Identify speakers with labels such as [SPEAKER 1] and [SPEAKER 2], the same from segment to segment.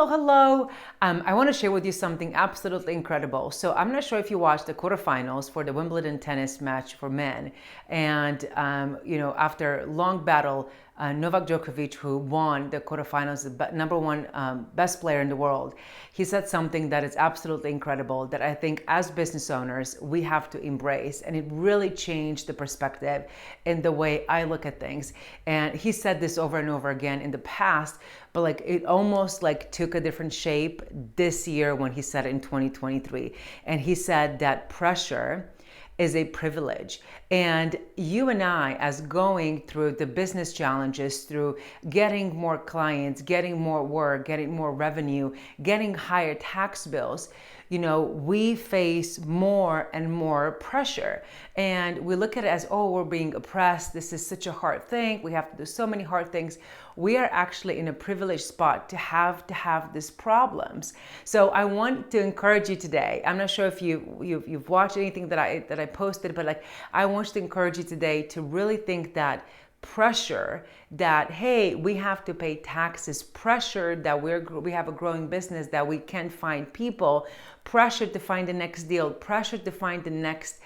[SPEAKER 1] Hello. I want to share with you something absolutely incredible. So I'm not sure if you watched the quarterfinals for the Wimbledon tennis match for men. And, after long battle, Novak Djokovic, who won the quarterfinals, the number one best player in the world, he said something that is absolutely incredible that I think as business owners, we have to embrace. And it really changed the perspective in the way I look at things. And he said this over and over again in the past, but it almost took a different shape this year when he said it in 2023. And he said that pressure is a privilege. And you and I, as going through the business challenges, through getting more clients, getting more work, getting more revenue, getting higher tax bills, we face more and more pressure. And we look at it as, oh, we're being oppressed. This is such a hard thing. We have to do so many hard things. We are actually in a privileged spot to have these problems. So I want to encourage you today. I'm not sure if you've watched anything that I posted, but I want to encourage you today to really think that pressure that, hey, we have to pay taxes, pressure that we have a growing business, that we can't find people, pressure to find the next deal, pressure to find the next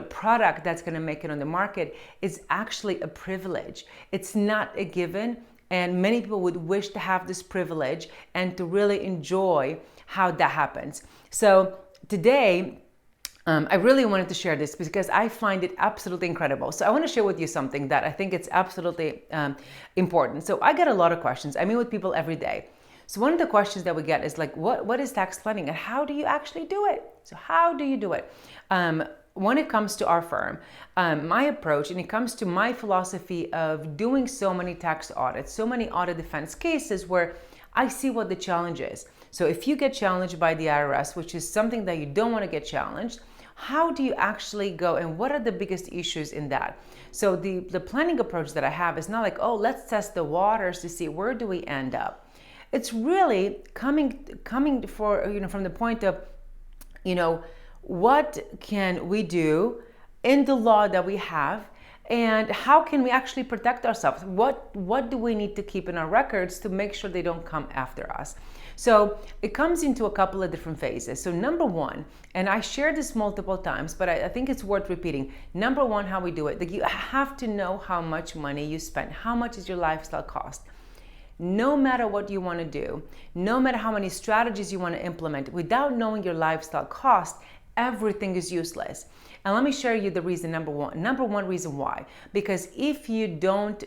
[SPEAKER 1] product that's going to make it on the market is actually a privilege. It's not a given. And many people would wish to have this privilege and to really enjoy how that happens. So today, I really wanted to share this because I find it absolutely incredible. So I want to share with you something that I think it's absolutely important. So I get a lot of questions. I meet with people every day. So one of the questions that we get is what is tax planning and how do you actually do it? So how do you do it? When it comes to our firm, my approach, and it comes to my philosophy of doing so many tax audits, so many audit defense cases where I see what the challenge is. So if you get challenged by the IRS, which is something that you don't want to get challenged, how do you actually go and what are the biggest issues in that? So the planning approach that I have is not oh, let's test the waters to see where do we end up. It's really coming from the point of, what can we do in the law that we have, and how can we actually protect ourselves? What do we need to keep in our records to make sure they don't come after us? So it comes into a couple of different phases. So number one, and I shared this multiple times, but I think it's worth repeating. Number one, how we do it, you have to know how much money you spend. How much is your lifestyle cost? No matter what you want to do, no matter how many strategies you want to implement, without knowing your lifestyle cost, everything is useless. And let me share you the reason, number one reason why. Because if you don't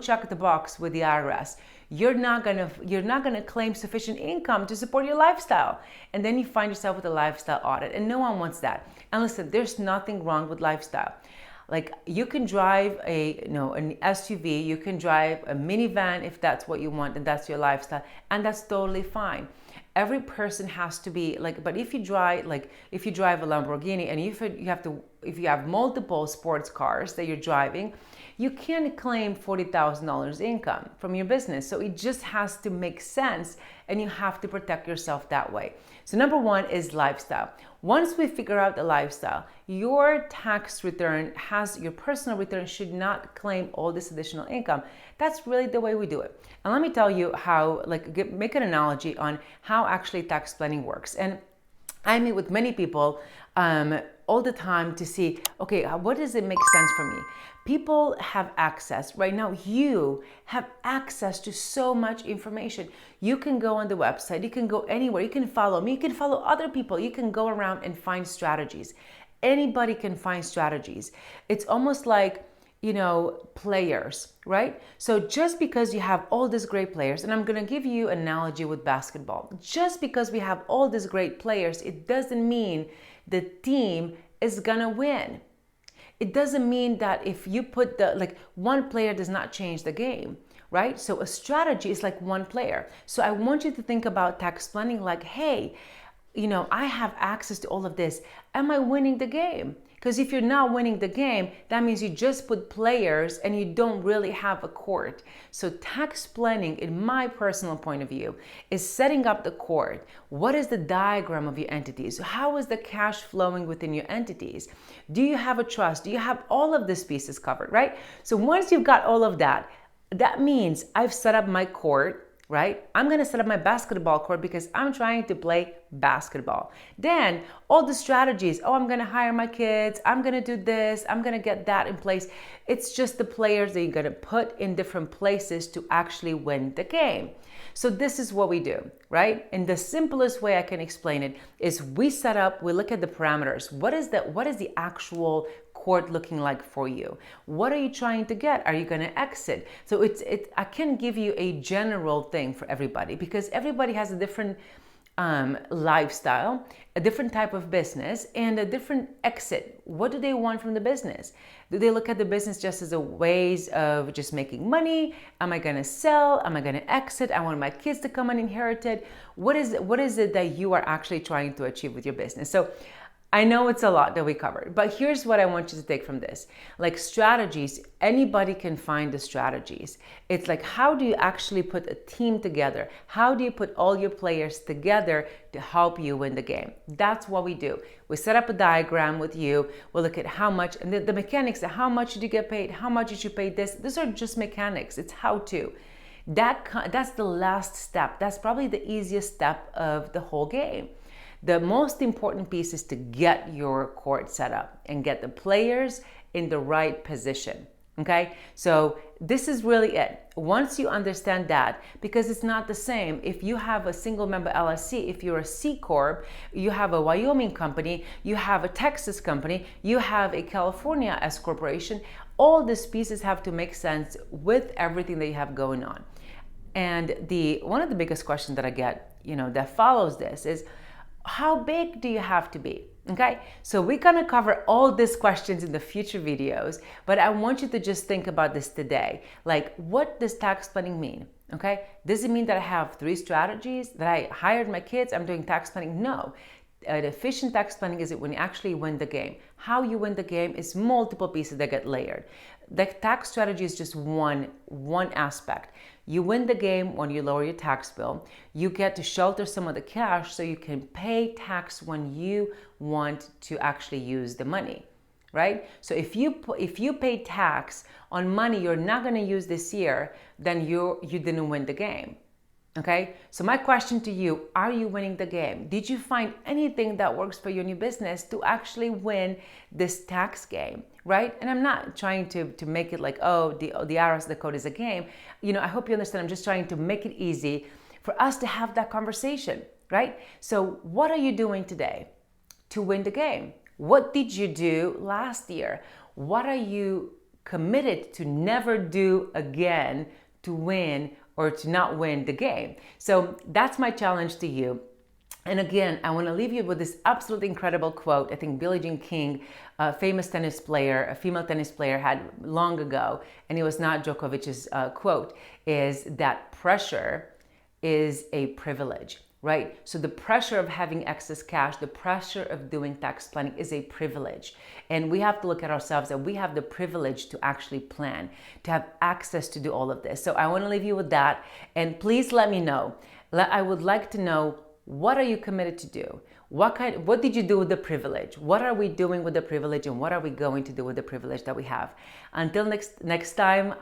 [SPEAKER 1] check the box with the IRS, you're not gonna claim sufficient income to support your lifestyle. And then you find yourself with a lifestyle audit, and no one wants that. And listen, there's nothing wrong with lifestyle. You can drive an SUV, you can drive a minivan if that's what you want and that's your lifestyle, and that's totally fine. Every person has to be but if you drive a Lamborghini and if you have multiple sports cars that you're driving, you can't claim $40,000 income from your business. So it just has to make sense, and you have to protect yourself that way. So number one is lifestyle. Once we figure out the lifestyle, your tax return your personal return should not claim all this additional income. That's really the way we do it. And let me tell you how, make an analogy on how actually tax planning works. And I meet with many people all the time to see, okay, what does it make sense for me? People have access. Right now, you have access to so much information. You can go on the website. You can go anywhere. You can follow me. You can follow other people. You can go around and find strategies. Anybody can find strategies. It's almost like, players, right? So just because you have all these great players, and I'm going to give you an analogy with basketball. Just because we have all these great players, it doesn't mean the team is going to win. It doesn't mean that if you put one player does not change the game, right? So a strategy is like one player. So I want you to think about tax planning hey, I have access to all of this. Am I winning the game? Because if you're not winning the game, that means you just put players and you don't really have a court. So tax planning, in my personal point of view, is setting up the court. What is the diagram of your entities? How is the cash flowing within your entities? Do you have a trust? Do you have all of these pieces covered, right? So once you've got all of that, that means I've set up my court. right? I'm gonna set up my basketball court because I'm trying to play basketball. Then all the strategies, oh, I'm gonna hire my kids, I'm gonna do this, I'm gonna get that in place. It's just the players that you're gonna put in different places to actually win the game. So this is what we do, right? And the simplest way I can explain it is we set up, we look at the parameters. What is the actual court looking like for you? What are you trying to get? Are you going to exit? So I can't give you a general thing for everybody because everybody has a different lifestyle, a different type of business, and a different exit. What do they want from the business? Do they look at the business just as a ways of just making money? Am I going to sell? Am I going to exit? I want my kids to come and inherit it. What is it that you are actually trying to achieve with your business? So I know it's a lot that we covered, but here's what I want you to take from this. Like strategies, anybody can find the strategies. It's like, how do you actually put a team together? How do you put all your players together to help you win the game? That's what we do. We set up a diagram with you. We'll look at how much, and the mechanics, how much did you get paid? How much did you pay this? These are just mechanics. It's how to. That's the last step. That's probably the easiest step of the whole game. The most important piece is to get your court set up and get the players in the right position. Okay, so this is really it. Once you understand that, because it's not the same if you have a single member LLC, if you're a C Corp, you have a Wyoming company, you have a Texas company, you have a California S Corporation, all these pieces have to make sense with everything that you have going on. And one of the biggest questions that I get, that follows this is, how big do you have to be? Okay, so we're gonna cover all these questions in the future videos, but I want you to just think about this today. Like, what does tax planning mean? Okay, does it mean that I have 3 strategies, that I hired my kids, I'm doing tax planning? No. Efficient tax planning is when you actually win the game. How you win the game is multiple pieces that get layered. The tax strategy is just one aspect. You win the game when you lower your tax bill. You get to shelter some of the cash so you can pay tax when you want to actually use the money, right? So if you pay tax on money you're not going to use this year, then you didn't win the game. Okay, so my question to you, are you winning the game? Did you find anything that works for your new business to actually win this tax game, right? And I'm not trying to make it like, oh, the IRS, the code is a game. I hope you understand. I'm just trying to make it easy for us to have that conversation, right? So what are you doing today to win the game? What did you do last year? What are you committed to never do again to win or to not win the game? So that's my challenge to you. And again, I want to leave you with this absolutely incredible quote. I think Billie Jean King, a famous tennis player, a female tennis player, had long ago, and it was not Djokovic's quote, is that pressure is a privilege, right? So the pressure of having excess cash, the pressure of doing tax planning is a privilege. And we have to look at ourselves that we have the privilege to actually plan, to have access to do all of this. So I want to leave you with that. And please let me know. I would like to know, what are you committed to do? What did you do with the privilege? What are we doing with the privilege, and what are we going to do with the privilege that we have? Until next time,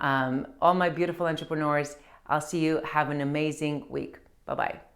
[SPEAKER 1] all my beautiful entrepreneurs, I'll see you. Have an amazing week. Bye-bye.